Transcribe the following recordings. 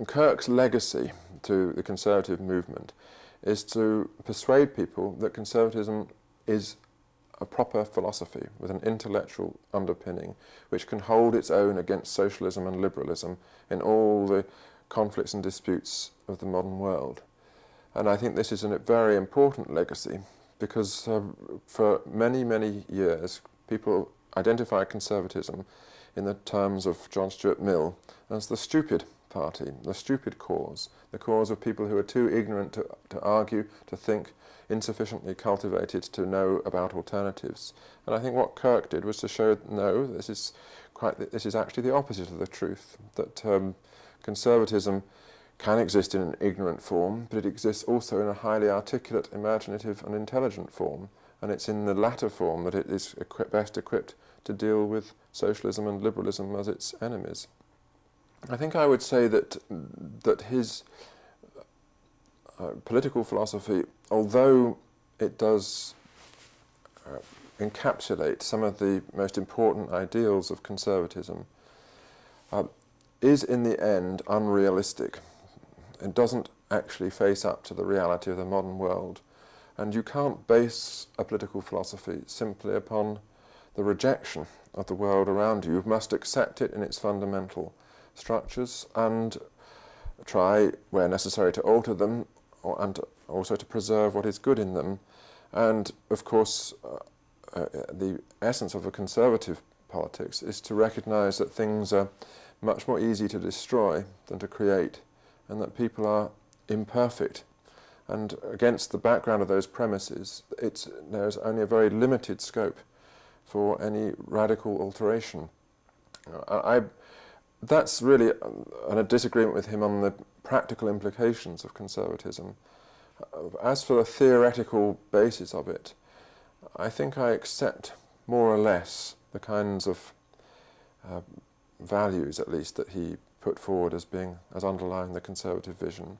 Kirk's legacy to the conservative movement is to persuade people that conservatism is a proper philosophy with an intellectual underpinning which can hold its own against socialism and liberalism in all the conflicts and disputes of the modern world. And I think this is a very important legacy because for many, many years people identify conservatism in the terms of John Stuart Mill as the stupid party, the stupid cause, the cause of people who are too ignorant to argue, to think, insufficiently cultivated to know about alternatives. And I think what Kirk did was to show, no, this is actually the opposite of the truth, that conservatism can exist in an ignorant form, but it exists also in a highly articulate, imaginative and intelligent form, and it's in the latter form that it is best equipped to deal with socialism and liberalism as its enemies. I think I would say that his political philosophy, although it does encapsulate some of the most important ideals of conservatism, is in the end unrealistic. It doesn't actually face up to the reality of the modern world, and you can't base a political philosophy simply upon the rejection of the world around you. You must accept it in its fundamental structures and try, where necessary, to alter them and also to preserve what is good in them. And of course the essence of a conservative politics is to recognise that things are much more easy to destroy than to create, and that people are imperfect. And against the background of those premises, there's only a very limited scope for any radical alteration. That's really a disagreement with him on the practical implications of conservatism. As for the theoretical basis of it, I think I accept more or less the kinds of values, at least, that he put forward as underlying the conservative vision.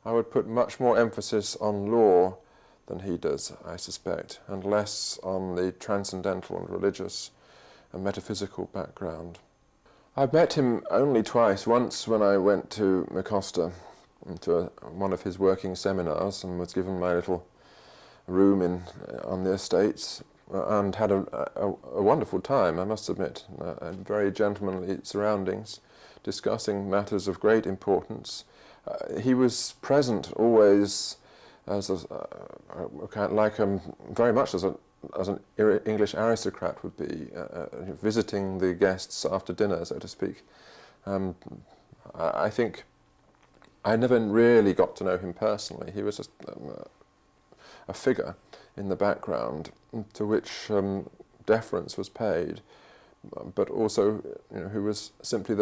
I would put much more emphasis on law than he does, I suspect, and less on the transcendental and religious and metaphysical background. I've met him only twice, once when I went to Mecosta, to one of his working seminars, and was given my little room on the estates, and had a wonderful time, I must admit, very gentlemanly surroundings, discussing matters of great importance. He was present always as very much as an English aristocrat would be, visiting the guests after dinner, so to speak. I think I never really got to know him personally. He was a figure in the background to which deference was paid, but also, who was simply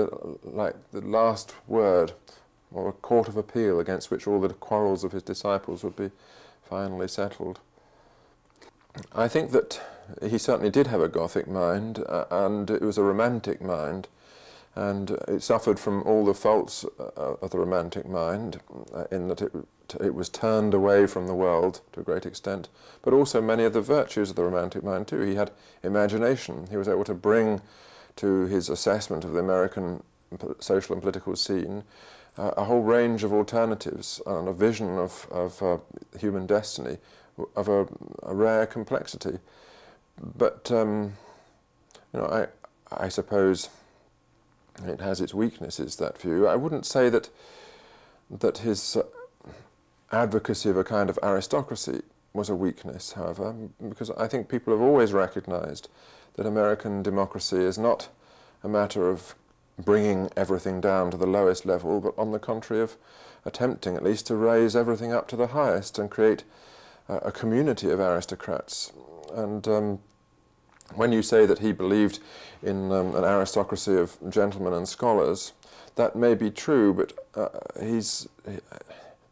like the last word or a court of appeal against which all the quarrels of his disciples would be finally settled. I think that he certainly did have a Gothic mind, and it was a romantic mind, and it suffered from all the faults of the romantic mind, in that it was turned away from the world to a great extent, but also many of the virtues of the romantic mind too. He had imagination. He was able to bring to his assessment of the American social and political scene a whole range of alternatives and a vision of human destiny of a rare complexity. But I suppose it has its weaknesses, that view. I wouldn't say that his advocacy of a kind of aristocracy was a weakness, however, because I think people have always recognized that American democracy is not a matter of bringing everything down to the lowest level, but on the contrary of attempting at least to raise everything up to the highest and create a community of aristocrats. And when you say that he believed in an aristocracy of gentlemen and scholars, that may be true, but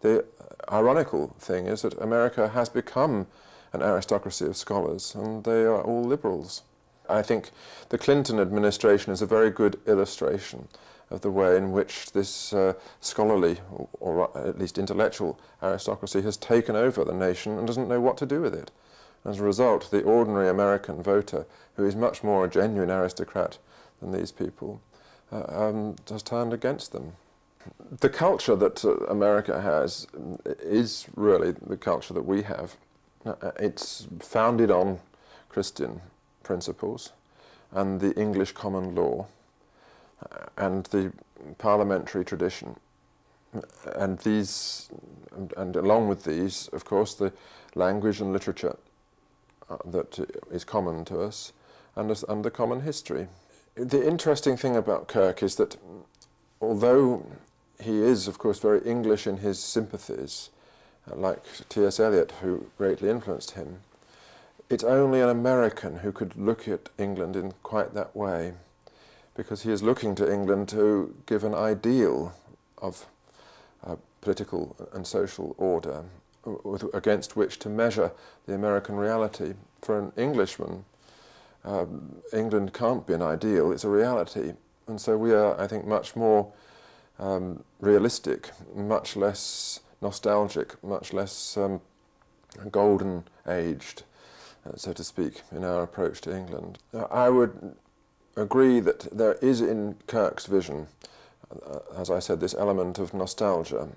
the ironical thing is that America has become an aristocracy of scholars, and they are all liberals. I think the Clinton administration is a very good illustration of the way in which this scholarly, or at least intellectual, aristocracy has taken over the nation and doesn't know what to do with it. As a result, the ordinary American voter, who is much more a genuine aristocrat than these people, has turned against them. The culture that America has is really the culture that we have. It's founded on Christian principles and the English common law and the parliamentary tradition. And along with these, of course, the language and literature that is common to us, and the common history. The interesting thing about Kirk is that although he is, of course, very English in his sympathies, like T.S. Eliot, who greatly influenced him, it's only an American who could look at England in quite that way, because he is looking to England to give an ideal of political and social order against which to measure the American reality. For an Englishman, England can't be an ideal, it's a reality. And so we are, I think, much more realistic, much less nostalgic, much less golden-aged, so to speak, in our approach to England. I would agree that there is in Kirk's vision, as I said, this element of nostalgia,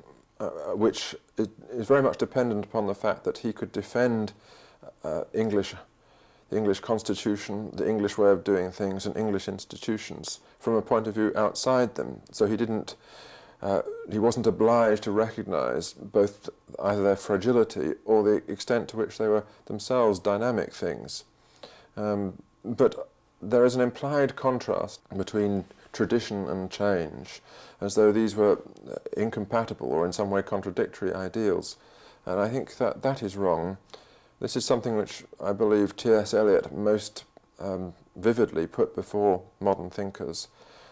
which is very much dependent upon the fact that he could defend the English constitution, the English way of doing things, and English institutions from a point of view outside them. So he wasn't obliged to recognise both either their fragility or the extent to which they were themselves dynamic things. But there is an implied contrast between tradition and change, as though these were incompatible or in some way contradictory ideals. And I think that that is wrong. This is something which I believe T.S. Eliot most vividly put before modern thinkers,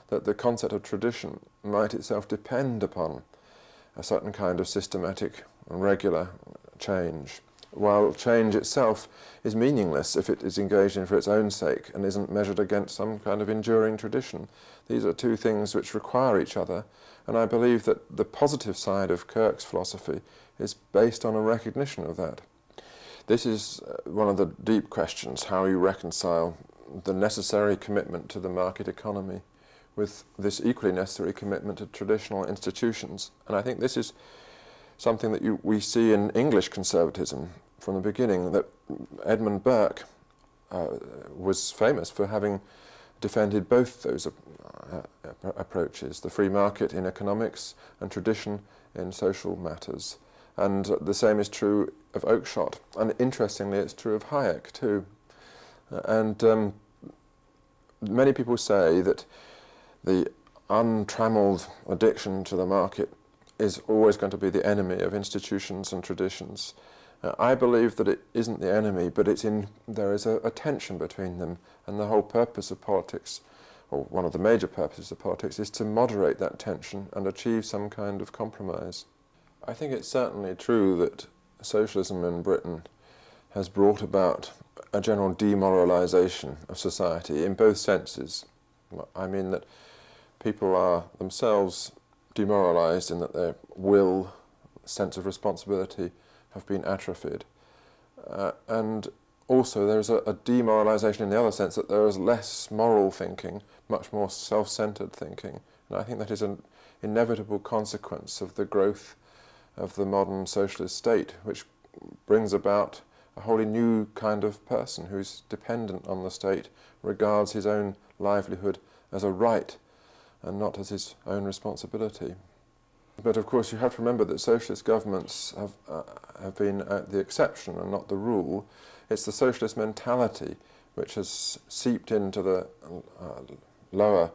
that the concept of tradition might itself depend upon a certain kind of systematic and regular change, while change itself is meaningless if it is engaged in for its own sake and isn't measured against some kind of enduring tradition. These are two things which require each other, and I believe that the positive side of Kirk's philosophy is based on a recognition of that. This is one of the deep questions, how you reconcile the necessary commitment to the market economy with this equally necessary commitment to traditional institutions. And I think this is something that we see in English conservatism from the beginning, that Edmund Burke was famous for having defended both those approaches, the free market in economics and tradition in social matters. And the same is true of Oakeshott, and interestingly it's true of Hayek too. And many people say that the untrammeled addiction to the market is always going to be the enemy of institutions and traditions. I believe that it isn't the enemy, but there is a tension between them, and the whole purpose of politics, or one of the major purposes of politics, is to moderate that tension and achieve some kind of compromise. I think it's certainly true that socialism in Britain has brought about a general demoralisation of society in both senses. I mean that people are themselves demoralised in that their will, sense of responsibility have been atrophied. And also there is a demoralisation in the other sense, that there is less moral thinking, much more self-centred thinking. And I think that is an inevitable consequence of the growth of the modern socialist state, which brings about a wholly new kind of person who's dependent on the state, regards his own livelihood as a right and not as his own responsibility. But of course you have to remember that socialist governments have been the exception and not the rule. It's the socialist mentality which has seeped into the lower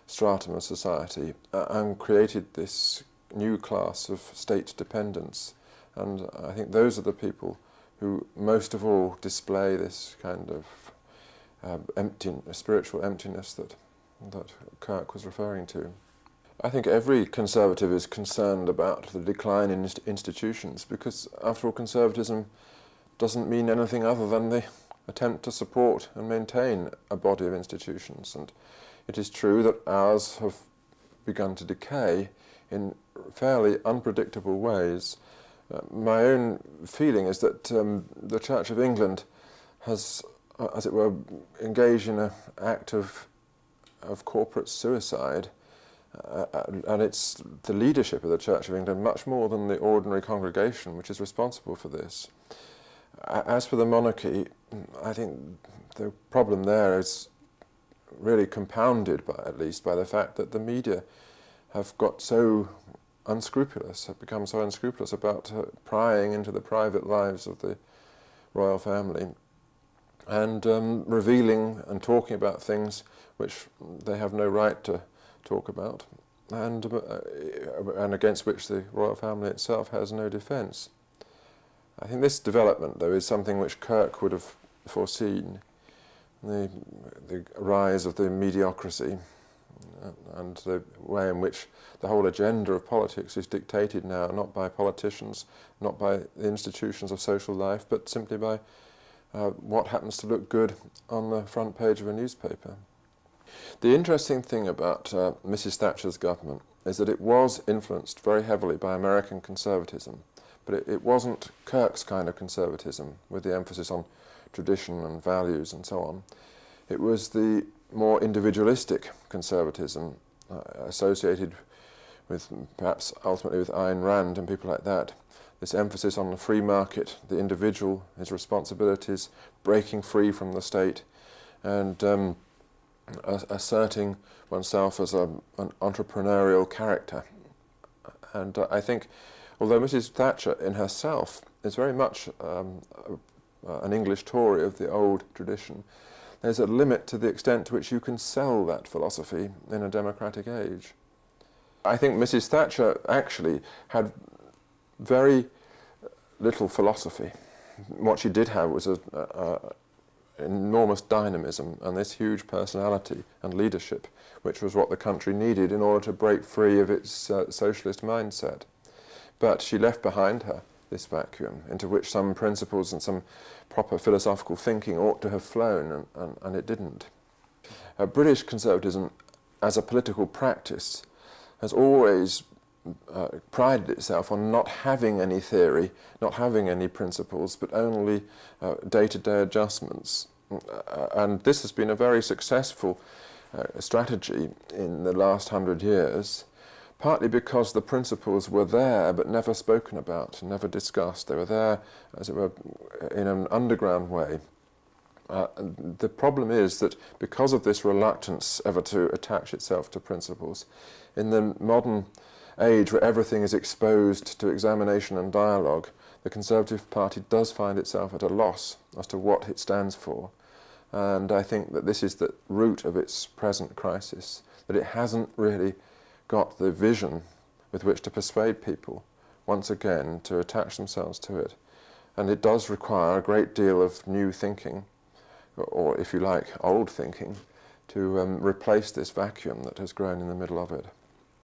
stratum of society and created this new class of state dependence. And I think those are the people who most of all display this kind of spiritual emptiness that Kirk was referring to. I think every conservative is concerned about the decline in institutions, because after all, conservatism doesn't mean anything other than the attempt to support and maintain a body of institutions. And it is true that ours have begun to decay in fairly unpredictable ways. My own feeling is that the Church of England has, as it were, engaged in an act of corporate suicide, And it's the leadership of the Church of England, much more than the ordinary congregation, which is responsible for this. As for the monarchy, I think the problem there is really compounded, at least, by the fact that the media have got so unscrupulous, have become so unscrupulous about prying into the private lives of the royal family and revealing and talking about things which they have no right to talk about, and against which the royal family itself has no defence. I think this development, though, is something which Kirk would have foreseen, the rise of the mediocrity and the way in which the whole agenda of politics is dictated now, not by politicians, not by the institutions of social life, but simply by what happens to look good on the front page of a newspaper. The interesting thing about Mrs. Thatcher's government is that it was influenced very heavily by American conservatism, but it wasn't Kirk's kind of conservatism, with the emphasis on tradition and values and so on. It was the more individualistic conservatism associated with, perhaps ultimately with Ayn Rand and people like that. This emphasis on the free market, the individual, his responsibilities, breaking free from the state, and asserting oneself as an entrepreneurial character. And I think, although Mrs. Thatcher in herself is very much an English Tory of the old tradition, there's a limit to the extent to which you can sell that philosophy in a democratic age. I think Mrs. Thatcher actually had very little philosophy. What she did have was enormous dynamism and this huge personality and leadership, which was what the country needed in order to break free of its socialist mindset. But she left behind her this vacuum into which some principles and some proper philosophical thinking ought to have flown, and it didn't. British conservatism as a political practice has always prided itself on not having any theory, not having any principles, but only day-to-day adjustments. And this has been a very successful strategy in the last 100 years, partly because the principles were there but never spoken about, never discussed. They were there, as it were, in an underground way. The problem is that because of this reluctance ever to attach itself to principles, in the modern age where everything is exposed to examination and dialogue, the Conservative Party does find itself at a loss as to what it stands for. And I think that this is the root of its present crisis, that it hasn't really got the vision with which to persuade people once again to attach themselves to it. And it does require a great deal of new thinking, or if you like, old thinking, to replace this vacuum that has grown in the middle of it.